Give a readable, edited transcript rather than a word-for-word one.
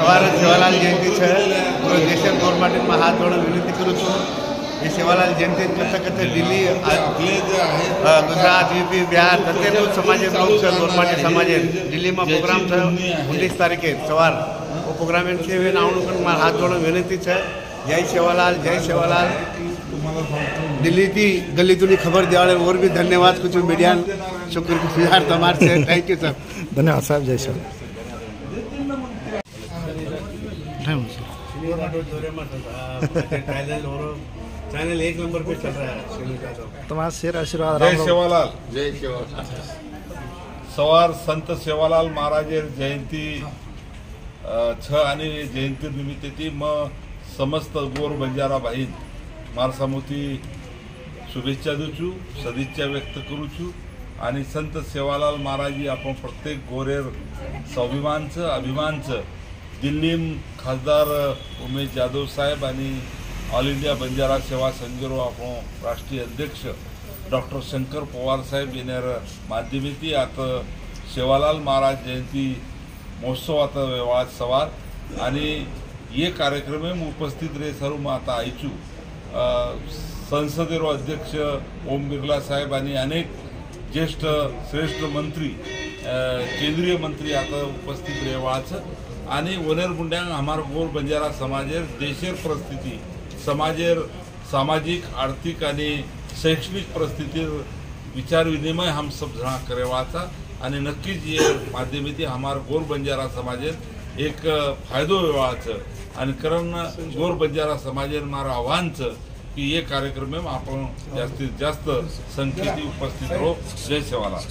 સવારે સેવાલાલ જયંતિ છે પૂરો દેશર ગવર્મેન્ટમાં હાથ જોડે વિનંતી કરું છું એ સેવાલાલ જયંતિ કરતાં કરતાં દિલ્હી ગુજરાત યુપી બિહાર પ્રત્યેક સમાજે लोग છે ગવર્મેન્ટ સમાજે દિલ્હીમાં પ્રોગ્રામ છે 19 તારીખે સવાર वो प्रोग्राम से मार हाथ जोड़ विनंती है जय सेवालाल दिल्ली थी गली तुनी खबर देवाड़े और भी धन्यवाद कुछ मीडिया शुक्रिया तमार से थैंक यू सर धन्यवाद साहब जय सर चैनल 1 नंबर पे चल रहा है तुम्हारा शेर आशीर्वाद जय सेवालाल सवार संत सेवालाल महाराज जयंती आणि जयंती निमित्त ती मग समस्त गोर बंजारा भाईन मारसामुती शुभेच्छा देऊ सदिच्छा व्यक्त करूछु आणि संत सेवालाल महाराज आपण प्रत्येक गोरेर स्वाभिमानचं अभिमानचं दिल्ली खासदार उमेश जाधव साहेब आणि ऑल इंडिया बंजारा सेवा संघरो आपण राष्ट्रीय अध्यक्ष डॉक्टर शंकर पवार साहेब येणार माध्यमेती आता सेवालाल महाराज जयंती महोत्सव आता आज सवार आणि ये कार्यक्रम में उपस्थित रहे सर्व आता आयचू संसदेरो अध्यक्ष ओम बिर्ला साहेब आणि अनेक ज्येष्ठ श्रेष्ठ मंत्री केंद्रीय मंत्री आता उपस्थित रहेवाच आणि वनेर गुंड्यांग हमार गोर बंजारा समाजेर देशेर परिस्थिती समाजेर सामाजिक आर्थिक आणि शैक्षणिक परिस्थितीर विचार विनिमय हम सब जना करेवाचा आणि नक्कीच ये माध्यमेती हमार गोर बंजारा समाजेर एक फायदो व्हायचं आणि कारण गोर बंजारा समाजेर मारा आव्हान कि ये कार्यक्रम में आपण जास्तीत जास्त संख्येने उपस्थित रहो जय सेवालाल।